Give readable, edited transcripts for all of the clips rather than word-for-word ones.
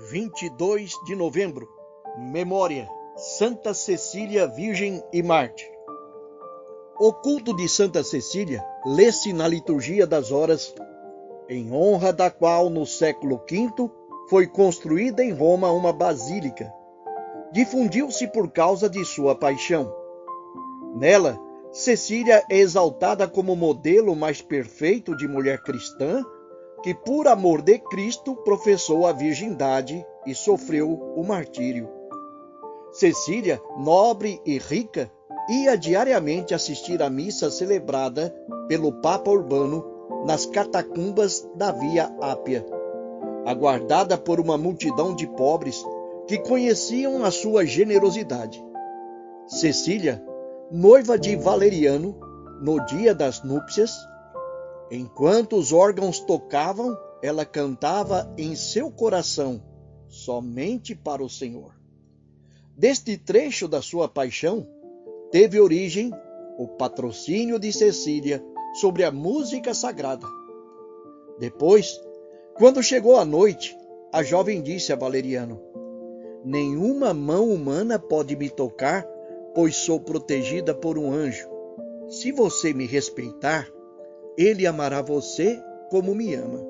22 de novembro, memória, Santa Cecília Virgem e Mártir. O culto de Santa Cecília lê-se na liturgia das horas, em honra da qual no século V foi construída em Roma uma basílica. Difundiu-se por causa de sua paixão. Nela, Cecília é exaltada como modelo mais perfeito de mulher cristã, que por amor de Cristo professou a virgindade e sofreu o martírio. Cecília, nobre e rica, ia diariamente assistir à missa celebrada pelo Papa Urbano nas catacumbas da Via Ápia, aguardada por uma multidão de pobres que conheciam a sua generosidade. Cecília, noiva de Valeriano, no dia das núpcias, enquanto os órgãos tocavam, ela cantava em seu coração, somente para o Senhor. Deste trecho da sua paixão, teve origem o patrocínio de Cecília sobre a música sagrada. Depois, quando chegou a noite, a jovem disse a Valeriano: "Nenhuma mão humana pode me tocar, pois sou protegida por um anjo. Se você me respeitar, ele amará você como me ama."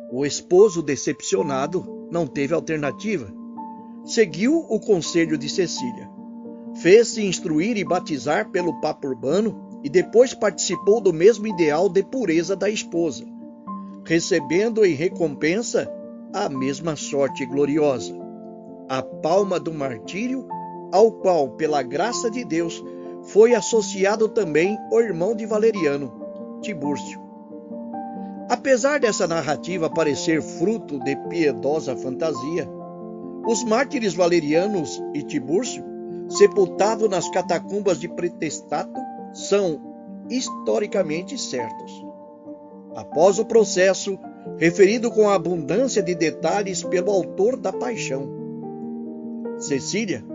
O esposo, decepcionado, não teve alternativa. Seguiu o conselho de Cecília. Fez-se instruir e batizar pelo Papa Urbano e depois participou do mesmo ideal de pureza da esposa, recebendo em recompensa a mesma sorte gloriosa, a palma do martírio, ao qual, pela graça de Deus, foi associado também o irmão de Valeriano, Tibúrcio. Apesar dessa narrativa parecer fruto de piedosa fantasia, os mártires Valerianos e Tibúrcio, sepultados nas catacumbas de Pretestato, são historicamente certos. Após o processo, referido com abundância de detalhes pelo autor da Paixão, Cecília,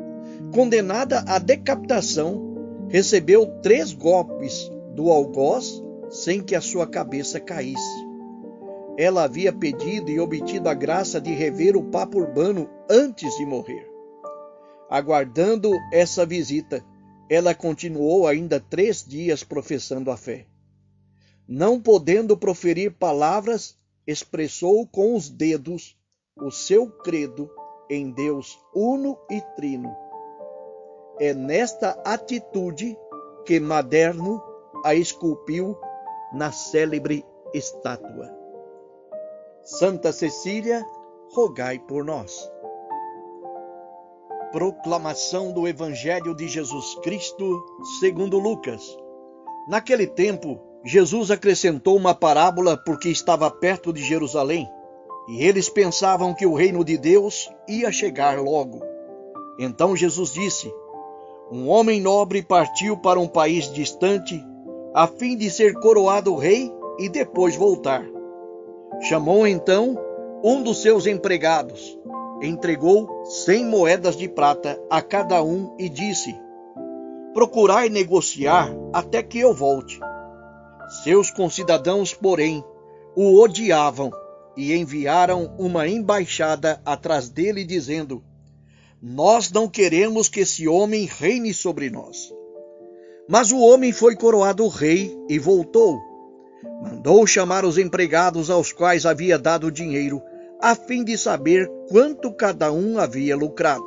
condenada à decapitação, recebeu 3 golpes do algoz sem que a sua cabeça caísse. Ela havia pedido e obtido a graça de rever o Papa Urbano antes de morrer. Aguardando essa visita, ela continuou ainda 3 dias professando a fé. Não podendo proferir palavras, expressou com os dedos o seu credo em Deus uno e trino. É nesta atitude que Maderno a esculpiu na célebre estátua. Santa Cecília, rogai por nós. Proclamação do Evangelho de Jesus Cristo segundo Lucas. Naquele tempo, Jesus acrescentou uma parábola porque estava perto de Jerusalém, e eles pensavam que o reino de Deus ia chegar logo. Então Jesus disse: "Um homem nobre partiu para um país distante, a fim de ser coroado rei e depois voltar. Chamou então um dos seus empregados, entregou 100 moedas de prata a cada um e disse: Procurai negociar até que eu volte. Seus concidadãos, porém, o odiavam e enviaram uma embaixada atrás dele, dizendo: Nós não queremos que esse homem reine sobre nós. Mas o homem foi coroado rei e voltou. Mandou chamar os empregados aos quais havia dado dinheiro, a fim de saber quanto cada um havia lucrado.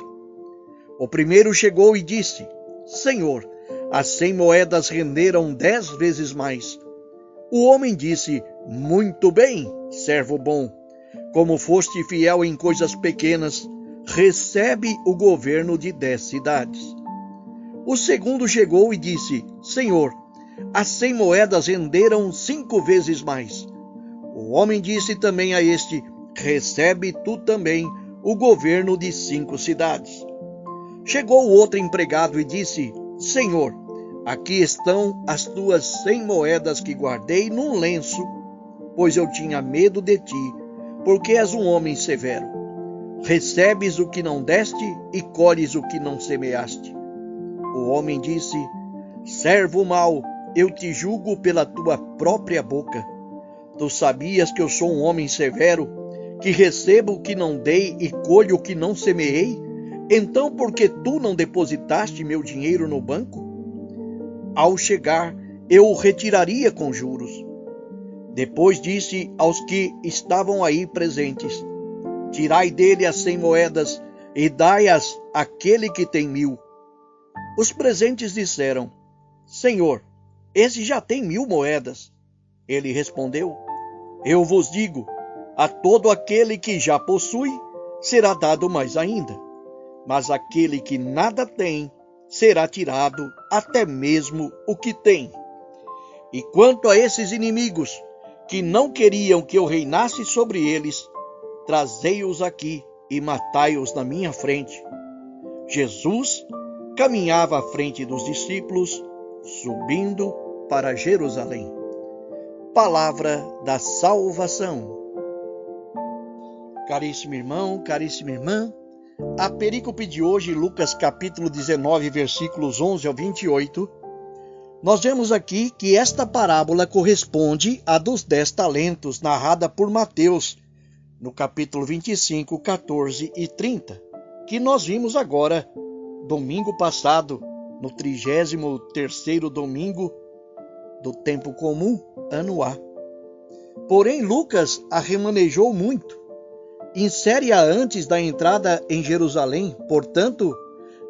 O primeiro chegou e disse: Senhor, as 100 moedas renderam 10 vezes mais. O homem disse: Muito bem, servo bom. Como foste fiel em coisas pequenas, recebe o governo de 10 cidades. O segundo chegou e disse: Senhor, as 100 moedas renderam 5 vezes mais. O homem disse também a este: Recebe tu também o governo de 5 cidades. Chegou o outro empregado e disse: Senhor, aqui estão as tuas 100 moedas que guardei num lenço, pois eu tinha medo de ti, porque és um homem severo. Recebes o que não deste e colhes o que não semeaste. O homem disse: Servo mau, eu te julgo pela tua própria boca. Tu sabias que eu sou um homem severo, que recebo o que não dei e colho o que não semeei? Então, por que tu não depositaste meu dinheiro no banco? Ao chegar, eu o retiraria com juros. Depois disse aos que estavam aí presentes: tirai dele as 100 moedas e dai-as àquele que tem 1000. Os presentes disseram: Senhor, esse já tem 1000 moedas. Ele respondeu: eu vos digo, a todo aquele que já possui, será dado mais ainda. Mas aquele que nada tem, será tirado até mesmo o que tem. E quanto a esses inimigos, que não queriam que eu reinasse sobre eles, trazei-os aqui e matai-os na minha frente. Jesus caminhava à frente dos discípulos, subindo para Jerusalém. Palavra da salvação. Caríssimo irmão, caríssima irmã, a perícope de hoje, Lucas capítulo 19, versículos 11 ao 28, nós vemos aqui que esta parábola corresponde à dos 10 talentos, narrada por Mateus, no capítulo 25, 14 e 30, que nós vimos agora, domingo passado, no 33º domingo do tempo comum, ano A. Porém, Lucas a remanejou muito. Insere-a antes da entrada em Jerusalém, portanto,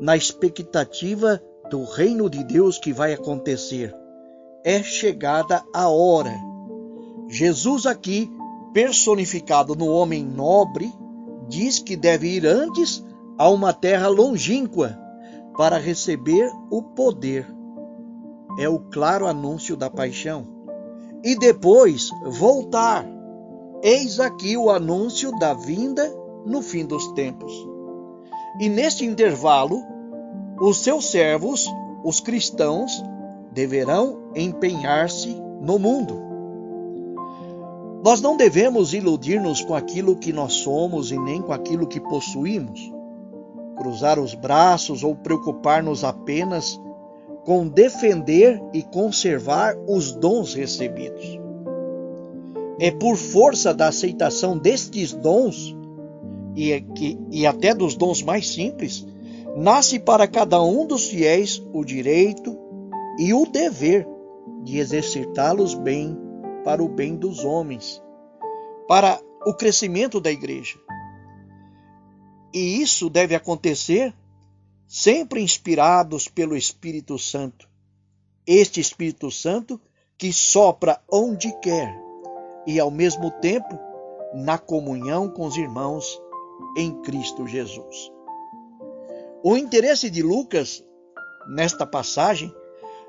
na expectativa do reino de Deus que vai acontecer. É chegada a hora. Jesus aqui, personificado no homem nobre, diz que deve ir antes a uma terra longínqua para receber o poder. É o claro anúncio da paixão. E depois voltar. Eis aqui o anúncio da vinda no fim dos tempos. E neste intervalo, os seus servos, os cristãos, deverão empenhar-se no mundo. Nós não devemos iludir-nos com aquilo que nós somos e nem com aquilo que possuímos, cruzar os braços ou preocupar-nos apenas com defender e conservar os dons recebidos. É por força da aceitação destes dons, e até dos dons mais simples, nasce para cada um dos fiéis o direito e o dever de exercitá-los bem para o bem dos homens, para o crescimento da igreja. E isso deve acontecer sempre inspirados pelo Espírito Santo. Este Espírito Santo que sopra onde quer e, ao mesmo tempo, na comunhão com os irmãos em Cristo Jesus. O interesse de Lucas, nesta passagem,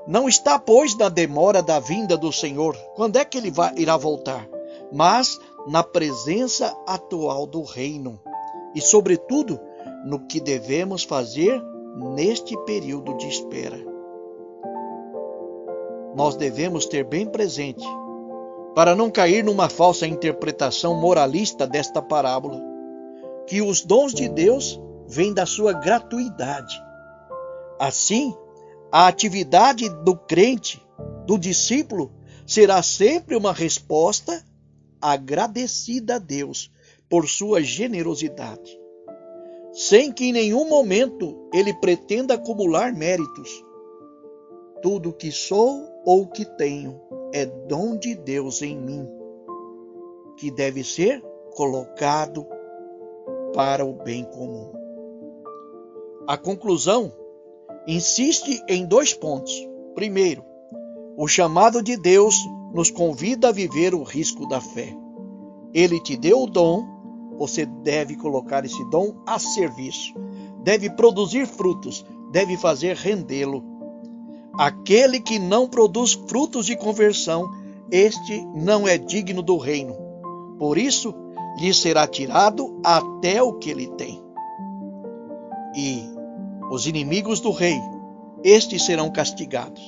não está, pois, na demora da vinda do Senhor, quando é que ele irá voltar, mas na presença atual do reino e, sobretudo, no que devemos fazer neste período de espera. Nós devemos ter bem presente, para não cair numa falsa interpretação moralista desta parábola, que os dons de Deus vêm da sua gratuidade. Assim, a atividade do crente, do discípulo, será sempre uma resposta agradecida a Deus por sua generosidade, sem que em nenhum momento ele pretenda acumular méritos. Tudo que sou ou que tenho é dom de Deus em mim, que deve ser colocado para o bem comum. A conclusão insiste em 2 pontos. Primeiro, o chamado de Deus nos convida a viver o risco da fé. Ele te deu o dom, você deve colocar esse dom a serviço, deve produzir frutos, deve fazer rendê-lo. Aquele que não produz frutos de conversão, este não é digno do reino. Por isso, lhe será tirado até o que ele tem. E os inimigos do rei, estes serão castigados.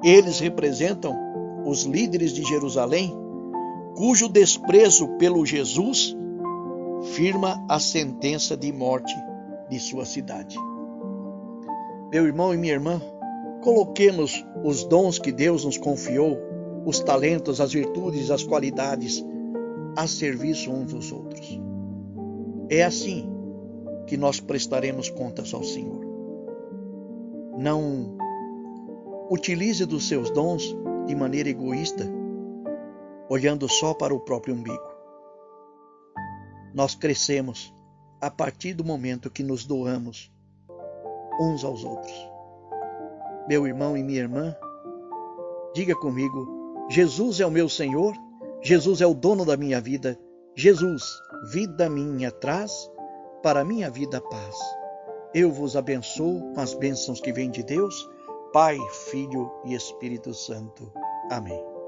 Eles representam os líderes de Jerusalém, cujo desprezo pelo Jesus firma a sentença de morte de sua cidade. Meu irmão e minha irmã, coloquemos os dons que Deus nos confiou, os talentos, as virtudes, as qualidades, a serviço uns dos outros. É assim que nós prestaremos contas ao Senhor. Não utilize dos seus dons de maneira egoísta, olhando só para o próprio umbigo. Nós crescemos a partir do momento que nos doamos uns aos outros. Meu irmão e minha irmã, diga comigo: Jesus é o meu Senhor, Jesus é o dono da minha vida, Jesus, vida minha, traz para a minha vida paz. Eu vos abençoo com as bênçãos que vêm de Deus, Pai, Filho e Espírito Santo. Amém.